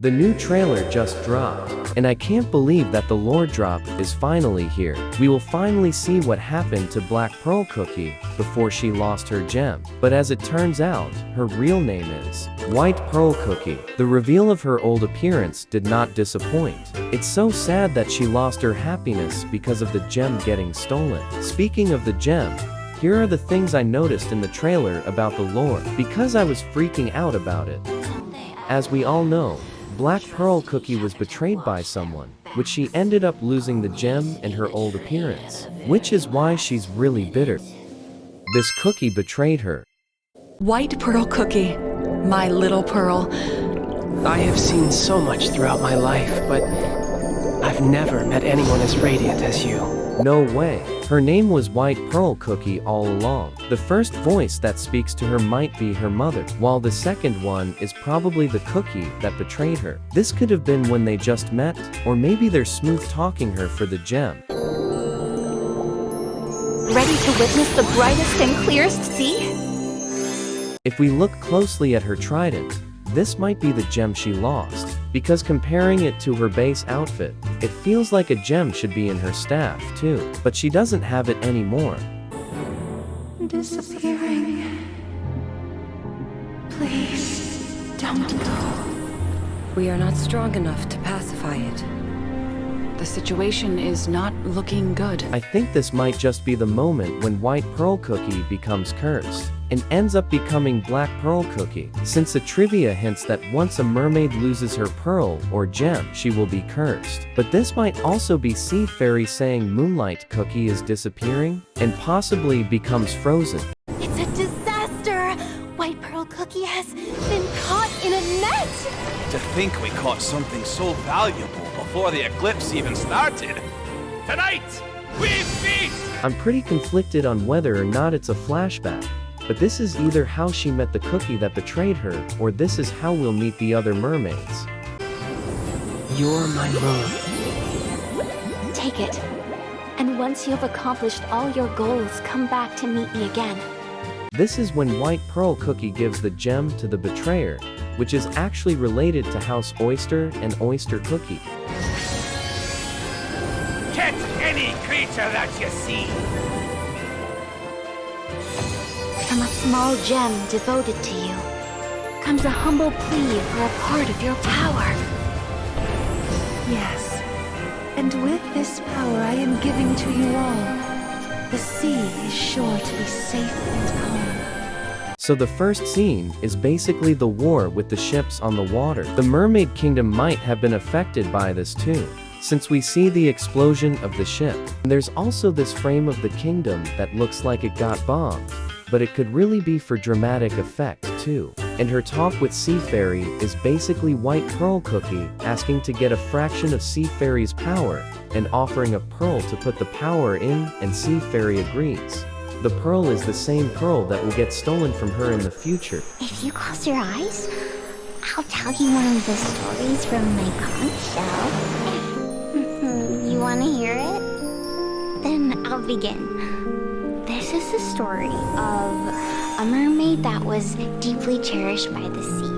The new trailer just dropped, and I can't believe that the lore drop is finally here. We will finally see what happened to Black Pearl Cookie before she lost her gem. But as it turns out, her real name is White Pearl Cookie. The reveal of her old appearance did not disappoint. It's so sad that she lost her happiness because of the gem getting stolen. Speaking of the gem, here are the things I noticed in the trailer about the lore, because I was freaking out about it. As we all know, Black Pearl Cookie was betrayed by someone, which she ended up losing the gem and her old appearance, which is why she's really bitter. This cookie betrayed her. White Pearl Cookie, my little pearl. I have seen so much throughout my life, but I've never met anyone as radiant as you. No way. Her name was White Pearl Cookie all along. The first voice that speaks to her might be her mother, while the second one is probably the cookie that betrayed her. This could have been when they just met, or maybe they're smooth-talking her for the gem. Ready to witness the brightest and clearest sea? If we look closely at her trident, this might be the gem she lost, because comparing it to her base outfit, it feels like a gem should be in her staff too, but she doesn't have it anymore. Disappearing. Please, don't go. We are not strong enough to pacify it. The situation is not looking good. I think this might just be the moment when White Pearl Cookie becomes cursed, and ends up becoming Black Pearl Cookie, since the trivia hints that once a mermaid loses her pearl or gem, she will be cursed. But this might also be Sea Fairy saying Moonlight Cookie is disappearing, and possibly becomes frozen. It's a disaster! White Pearl Cookie has been caught in a net! To think we caught something so valuable before the eclipse even started. Tonight, we feast! I'm pretty conflicted on whether or not it's a flashback, but this is either how she met the cookie that betrayed her, or this is how we'll meet the other mermaids. You're my moon. Take it. And once you have accomplished all your goals, come back to meet me again. This is when White Pearl Cookie gives the gem to the betrayer, which is actually related to House Oyster and Oyster Cookie. Catch any creature that you see! From a small gem devoted to you, comes a humble plea for a part of your power. Yes, and with this power I am giving to you all, the sea is sure to be safe and calm. So the first scene is basically the war with the ships on the water. The Mermaid Kingdom might have been affected by this too, since we see the explosion of the ship. And there's also this frame of the kingdom that looks like it got bombed, but it could really be for dramatic effect too. And her talk with Sea Fairy is basically White Pearl Cookie asking to get a fraction of Sea Fairy's power, and offering a pearl to put the power in, and Sea Fairy agrees. The pearl is the same pearl that will get stolen from her in the future. If you close your eyes, I'll tell you one of the stories from my conch shell. You want to hear it? Then I'll begin. This is the story of a mermaid that was deeply cherished by the sea.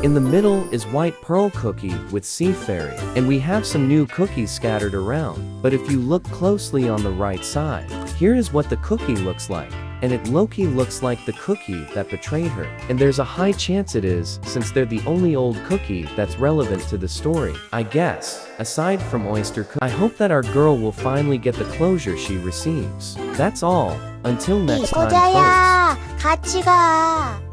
In the middle is White Pearl Cookie with Sea Fairy, and we have some new cookies scattered around. But if you look closely on the right side, here is what the cookie looks like, and it low-key looks like the cookie that betrayed her. And there's a high chance it is, since they're the only old cookie that's relevant to the story, I guess, aside from Oyster Cookie. I hope that our girl will finally get the closure she receives. That's all. Until next time, folks. 같이 가.